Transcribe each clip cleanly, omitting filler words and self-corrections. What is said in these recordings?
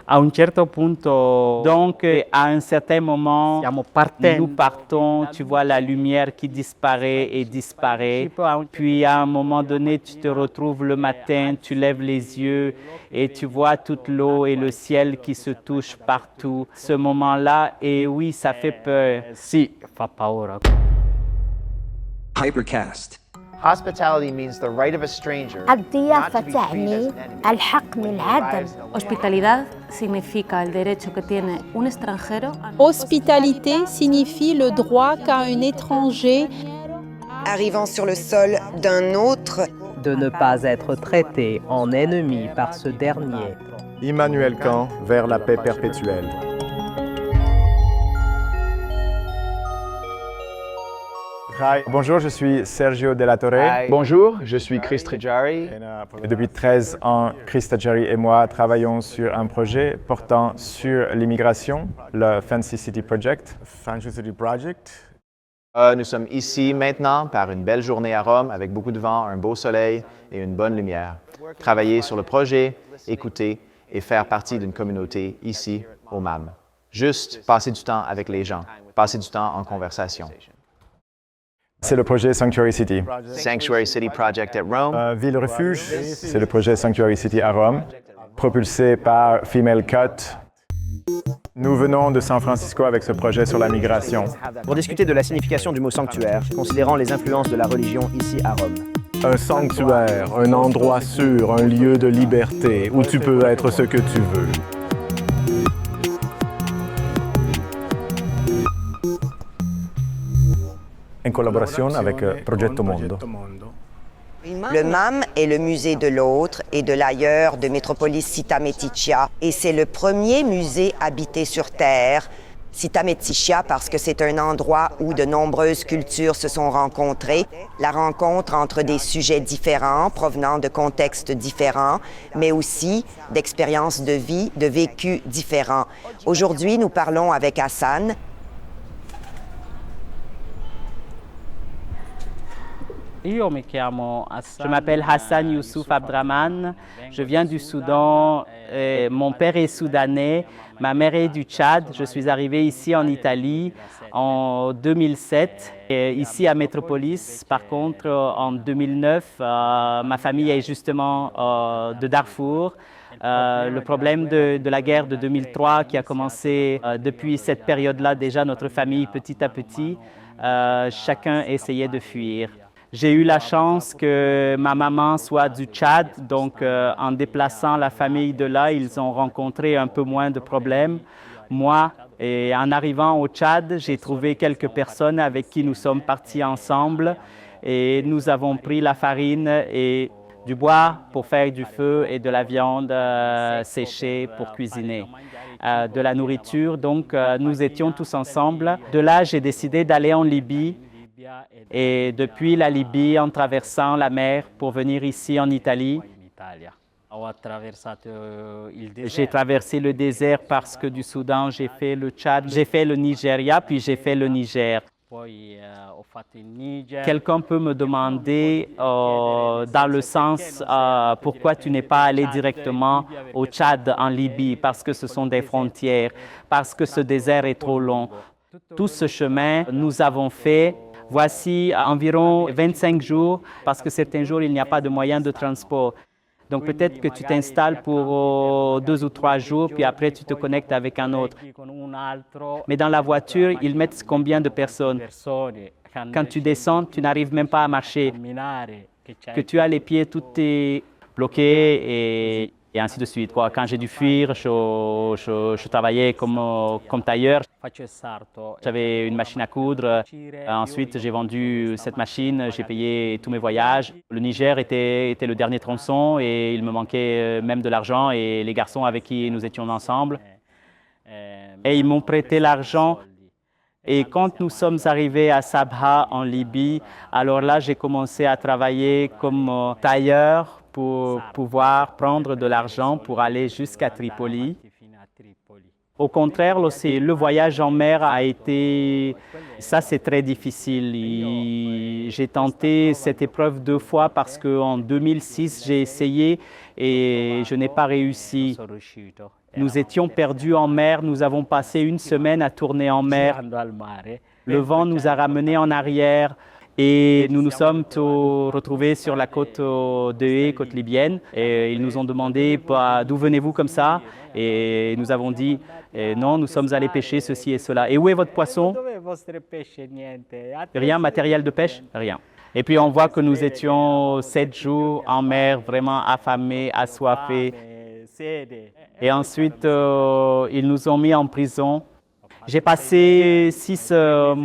A un certo punto, donc à un certain moment, nous partons, tu vois la lumière qui disparaît et disparaît. Puis à un moment donné, tu te retrouves le matin, tu lèves les yeux et tu vois toute l'eau et le ciel qui se touchent partout. Ce moment-là, et oui, ça fait peur. Si, fa paura. Hypercast. Hospitality means the right of a stranger الضيافة not to be treated as تعني an enemy. الحق من العدل. Hospitalidad significa el derecho que tiene un extranjero. Hospitalité signifie le droit qu'a un étranger arrivant sur le sol d'un autre de ne pas être traité en ennemi par ce dernier. Immanuel Kant, vers la paix perpétuelle. Hi. Bonjour, je suis Sergio Della Torre. Bonjour, je suis Chris Trijari. Et depuis 13 ans, Chris Trijari et moi travaillons sur un projet portant sur l'immigration, le Fancy City Project. Fancy City Project. Nous sommes ici maintenant par une belle journée à Rome avec beaucoup de vent, un beau soleil et une bonne lumière. Travailler sur le projet, écouter et faire partie d'une communauté ici au MAM. Juste passer du temps avec les gens, passer du temps en conversation. C'est le projet Sanctuary City. Sanctuary City Project at Rome. Ville Refuge, c'est le projet Sanctuary City à Rome, propulsé par Female Cut. Nous venons de San Francisco avec ce projet sur la migration. Pour discuter de la signification du mot sanctuaire, considérant les influences de la religion ici à Rome. Un sanctuaire, un endroit sûr, un lieu de liberté où tu peux être ce que tu veux. En collaboration avec Progetto Mondo. Le MAM est le musée de l'autre et de l'ailleurs de Métropolis Città Meticcia et c'est le premier musée habité sur Terre. Città Meticcia parce que c'est un endroit où de nombreuses cultures se sont rencontrées. La rencontre entre des sujets différents, provenant de contextes différents, mais aussi d'expériences de vie, de vécus différents. Aujourd'hui, nous parlons avec Hassan. Je m'appelle Hassan Youssouf Abdraman, je viens du Soudan, mon père est soudanais, ma mère est du Tchad. Je suis arrivé ici en Italie en 2007, et ici à Métropolis. Par contre, en 2009, ma famille est justement de Darfour. Le problème de la guerre de 2003 qui a commencé depuis cette période-là, déjà notre famille petit à petit, chacun essayait de fuir. J'ai eu la chance que ma maman soit du Tchad, donc en déplaçant la famille de là, ils ont rencontré un peu moins de problèmes. Moi, et en arrivant au Tchad, j'ai trouvé quelques personnes avec qui nous sommes partis ensemble et nous avons pris la farine et du bois pour faire du feu et de la viande séchée pour cuisiner. De la nourriture, donc nous étions tous ensemble. De là, j'ai décidé d'aller en Libye. Et depuis la Libye, en traversant la mer pour venir ici en Italie, j'ai traversé le désert parce que du Soudan, j'ai fait le Tchad, j'ai fait le Nigeria, puis j'ai fait le Niger. Quelqu'un peut me demander dans le sens pourquoi tu n'es pas allé directement au Tchad, en Libye, parce que ce sont des frontières, parce que ce désert est trop long. Tout ce chemin, nous avons fait. Voici environ 25 jours, parce que certains jours, il n'y a pas de moyen de transport. Donc peut-être que tu t'installes pour 2 ou 3 jours, puis après tu te connectes avec un autre. Mais dans la voiture, ils mettent combien de personnes? Quand tu descends, tu n'arrives même pas à marcher. Que tu as les pieds tout bloqués et ainsi de suite. Quand j'ai dû fuir, je travaillais comme tailleur. J'avais une machine à coudre. Ensuite, j'ai vendu cette machine, j'ai payé tous mes voyages. Le Niger était le dernier tronçon et il me manquait même de l'argent et les garçons avec qui nous étions ensemble. Et ils m'ont prêté l'argent. Et quand nous sommes arrivés à Sabha, en Libye, alors là, j'ai commencé à travailler comme tailleur pour pouvoir prendre de l'argent pour aller jusqu'à Tripoli. Au contraire, le voyage en mer a été, ça c'est très difficile. J'ai tenté cette épreuve 2 fois parce qu'en 2006, j'ai essayé et je n'ai pas réussi. Nous étions perdus en mer, nous avons passé 1 semaine à tourner en mer. Le vent nous a ramenés en arrière. Et nous nous sommes retrouvés sur la côte de Hé, côte libyenne. Et ils nous ont demandé d'où venez-vous comme ça. Et nous avons dit non, nous sommes allés pêcher ceci et cela. Et où est votre poisson? Rien, matériel de pêche? Rien. Et puis on voit que nous étions 7 jours en mer, vraiment affamés, assoiffés. Et ensuite, ils nous ont mis en prison. J'ai passé 3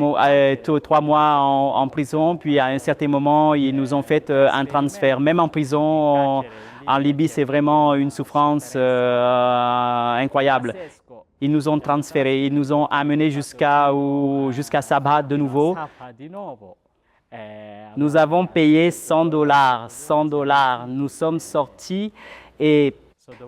mois en prison, puis à un certain moment, ils nous ont fait un transfert. Même en prison, en Libye, c'est vraiment une souffrance incroyable. Ils nous ont transférés, ils nous ont amenés jusqu'à Sabha de nouveau. Nous avons payé $100. Nous sommes sortis et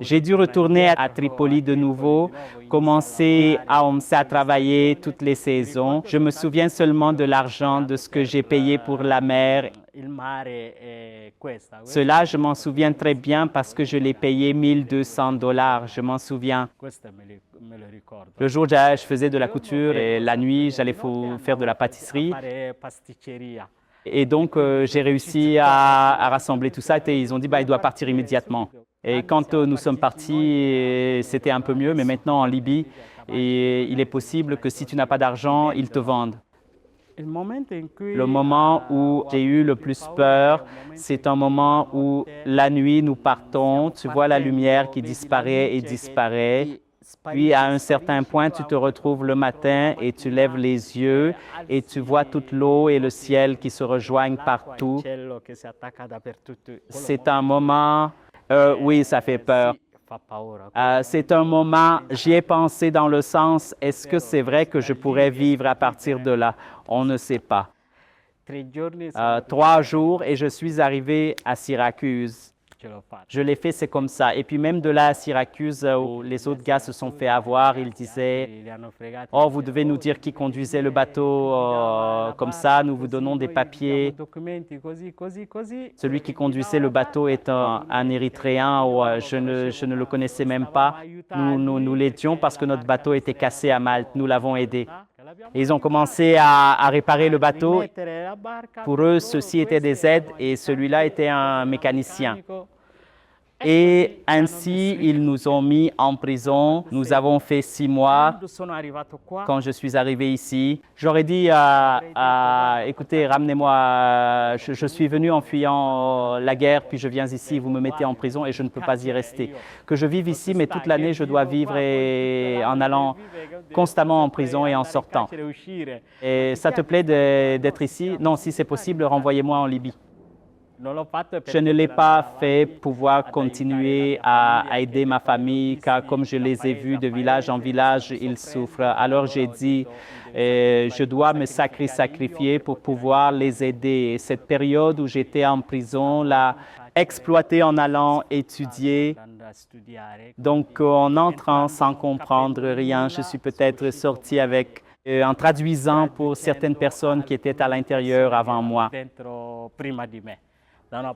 j'ai dû retourner à Tripoli de nouveau, commencer à travailler toutes les saisons. Je me souviens seulement de l'argent, de ce que j'ai payé pour la mer. Cela, je m'en souviens très bien parce que je l'ai payé $1 200. Je m'en souviens. Le jour, je faisais de la couture et la nuit, j'allais faire de la pâtisserie. Et donc, j'ai réussi à rassembler tout ça et ils ont dit il doit partir immédiatement. Et quand nous sommes partis, c'était un peu mieux, mais maintenant en Libye, il est possible que si tu n'as pas d'argent, ils te vendent. Le moment où j'ai eu le plus peur, c'est un moment où la nuit nous partons, tu vois la lumière qui disparaît et disparaît. Puis à un certain point, tu te retrouves le matin et tu lèves les yeux et tu vois toute l'eau et le ciel qui se rejoignent partout. C'est un moment, oui, ça fait peur. C'est un moment, j'y ai pensé dans le sens, est-ce que c'est vrai que je pourrais vivre à partir de là? On ne sait pas. 3 jours et je suis arrivé à Syracuse. Je l'ai fait, c'est comme ça. Et puis même de là à Syracuse, où les autres gars se sont fait avoir, ils disaient « Oh, vous devez nous dire qui conduisait le bateau comme ça, nous vous donnons des papiers. » Celui qui conduisait le bateau est un Érythréen, je ne le connaissais même pas. Nous l'aidions parce que notre bateau était cassé à Malte, nous l'avons aidé. Et ils ont commencé à réparer le bateau. Pour eux, ceux-ci étaient des aides et celui-là était un mécanicien. Et ainsi, ils nous ont mis en prison. Nous avons fait 6 mois. Quand je suis arrivé ici, j'aurais dit écoutez, ramenez-moi. Je suis venu en fuyant la guerre, puis je viens ici, vous me mettez en prison et je ne peux pas y rester. Que je vive ici, mais toute l'année, je dois vivre en allant constamment en prison et en sortant. Et ça te plaît d'être ici? Non, si c'est possible, renvoyez-moi en Libye. Je ne l'ai pas fait pour pouvoir continuer à aider ma famille, car comme je les ai vus de village en village, ils souffrent. Alors j'ai dit, je dois me sacrifier pour pouvoir les aider. Et cette période où j'étais en prison, l'a exploité en allant étudier. Donc en entrant sans comprendre rien, je suis peut-être sorti en traduisant pour certaines personnes qui étaient à l'intérieur avant moi.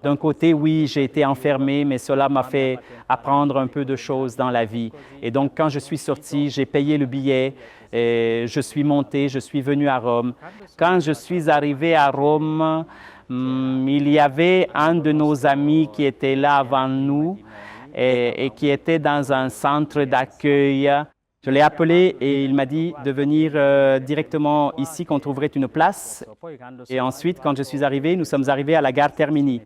D'un côté, oui, j'ai été enfermé, mais cela m'a fait apprendre un peu de choses dans la vie. Et donc, quand je suis sorti, j'ai payé le billet, et je suis monté, je suis venu à Rome. Quand je suis arrivé à Rome, il y avait un de nos amis qui était là avant nous et qui était dans un centre d'accueil. Je l'ai appelé et il m'a dit de venir directement ici, qu'on trouverait une place. Et ensuite, quand je suis arrivé, nous sommes arrivés à la gare Termini.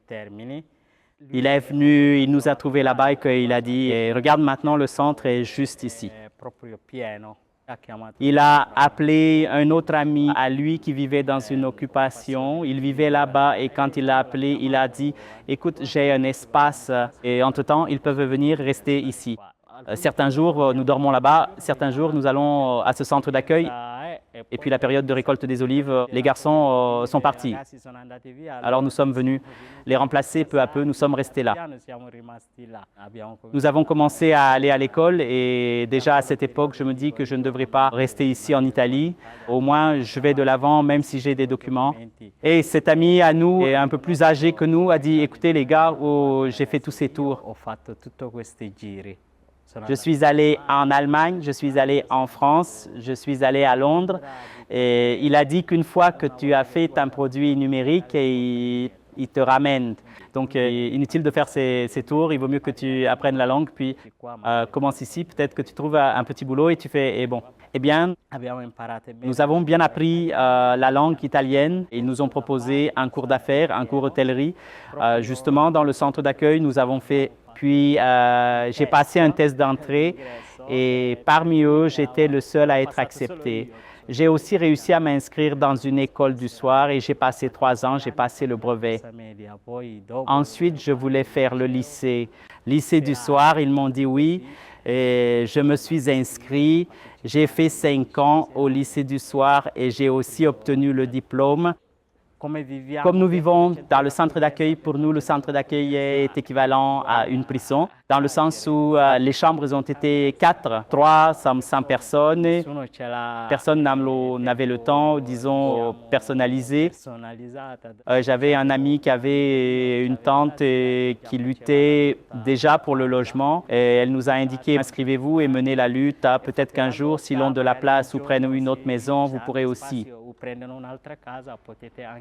Il est venu, il nous a trouvés là-bas et il a dit « Regarde maintenant, le centre est juste ici ». Il a appelé un autre ami à lui qui vivait dans une occupation. Il vivait là-bas et quand il l'a appelé, il a dit « Écoute, j'ai un espace et entre-temps, ils peuvent venir rester ici ». Certains jours, nous dormons là-bas. Certains jours, nous allons à ce centre d'accueil. Et puis la période de récolte des olives, les garçons sont partis. Alors nous sommes venus les remplacer peu à peu, nous sommes restés là. Nous avons commencé à aller à l'école et déjà à cette époque, je me dis que je ne devrais pas rester ici en Italie. Au moins, je vais de l'avant même si j'ai des documents. Et cet ami à nous, un peu plus âgé que nous, a dit « Écoutez les gars, j'ai fait tous ces tours. Je suis allé en Allemagne, je suis allé en France, je suis allé à Londres. Et il a dit qu'une fois que tu as fait un produit numérique, il te ramène. Donc, inutile de faire ces tours. Il vaut mieux que tu apprennes la langue, puis commence ici. Peut-être que tu trouves un petit boulot et tu fais « bon ». Eh bien, nous avons bien appris la langue italienne. Ils nous ont proposé un cours d'affaires, un cours hôtellerie. Justement, dans le centre d'accueil, nous avons fait. Puis, j'ai passé un test d'entrée et parmi eux, j'étais le seul à être accepté. J'ai aussi réussi à m'inscrire dans une école du soir et j'ai passé 3 ans, j'ai passé le brevet. Ensuite, je voulais faire le lycée. Lycée du soir, ils m'ont dit oui et je me suis inscrit. J'ai fait 5 ans au lycée du soir et j'ai aussi obtenu le diplôme. Comme nous vivons dans le centre d'accueil, pour nous, le centre d'accueil est équivalent à une prison, dans le sens où les chambres ont été 4, 3, sans personne. Personne n'avait le temps, disons, personnalisé. J'avais un ami qui avait une tante qui luttait déjà pour le logement. Et elle nous a indiqué, inscrivez-vous et menez la lutte. Peut-être qu'un jour, s'ils ont de la place ou prennent une autre maison, vous pourrez aussi.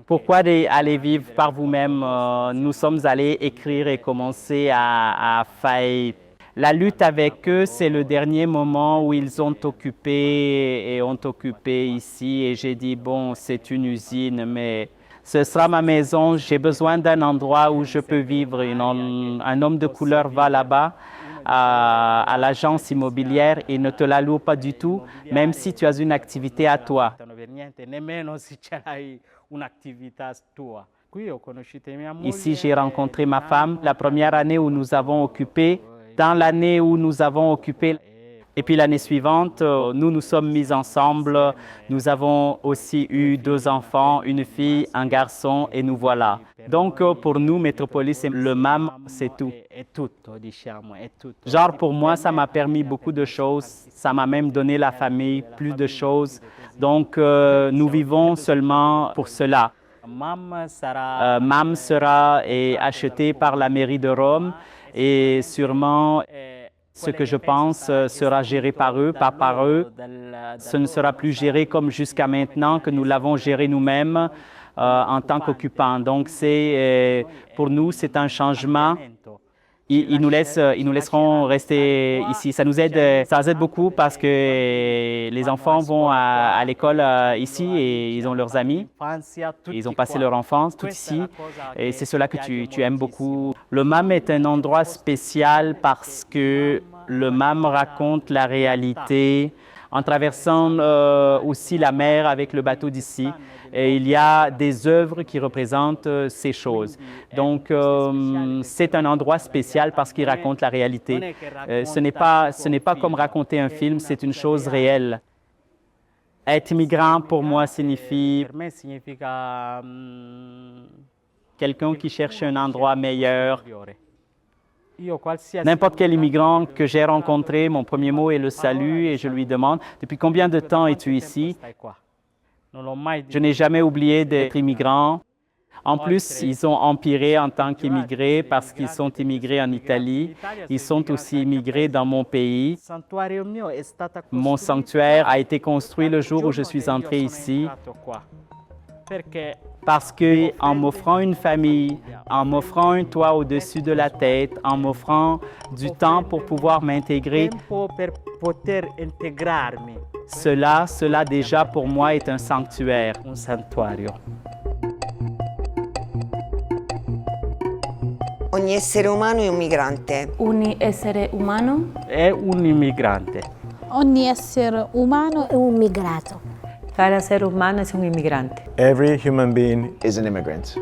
Pourquoi aller vivre par vous-même? Nous sommes allés écrire et commencer à faire. La lutte avec eux, c'est le dernier moment où ils ont occupé ici. Et j'ai dit, bon, c'est une usine, mais ce sera ma maison. J'ai besoin d'un endroit où je peux vivre. Un homme de couleur va là-bas à l'agence immobilière et ne te la loue pas du tout, même si tu as une activité à toi. Ici, j'ai rencontré ma femme la première année où nous avons occupé. Dans l'année où nous avons occupé, et puis l'année suivante, nous sommes mis ensemble. Nous avons aussi eu 2 enfants, une fille, un garçon, et nous voilà. Donc, pour nous, Metropolis, le MAM, c'est tout. Genre, pour moi, ça m'a permis beaucoup de choses. Ça m'a même donné la famille, plus de choses. Donc, nous vivons seulement pour cela. MAM sera acheté par la mairie de Rome et sûrement ce que je pense sera géré par eux, pas par eux. Ce ne sera plus géré comme jusqu'à maintenant que nous l'avons géré nous-mêmes en tant qu'occupants. Donc, pour nous, c'est un changement. Ils nous laisseront rester ici. Ça nous aide beaucoup parce que les enfants vont à l'école ici et ils ont leurs amis. Ils ont passé leur enfance tout ici et c'est cela que tu aimes beaucoup. Le MAM est un endroit spécial parce que le MAM raconte la réalité en traversant aussi la mer avec le bateau d'ici. Et il y a des œuvres qui représentent ces choses. Donc, c'est un endroit spécial parce qu'il raconte la réalité. Ce n'est pas comme raconter un film, c'est une chose réelle. Être immigrant, pour moi, signifie quelqu'un qui cherche un endroit meilleur. N'importe quel immigrant que j'ai rencontré, mon premier mot est le salut et je lui demande « Depuis combien de temps es-tu ici ?» Je n'ai jamais oublié d'être immigrant. En plus, ils ont empiré en tant qu'immigrés parce qu'ils sont immigrés en Italie. Ils sont aussi immigrés dans mon pays. Mon sanctuaire a été construit le jour où je suis entré ici. Parce qu'en m'offrant une famille, en m'offrant un toit au-dessus de la tête, en m'offrant du temps pour pouvoir m'intégrer, cela déjà pour moi est un sanctuaire, un santuario. Ogni essere umano è un migrante. Ogni essere umano È un immigrante. Ogni essere umano è un migrato. Cada ser humano es un inmigrante. Every human being is an immigrant.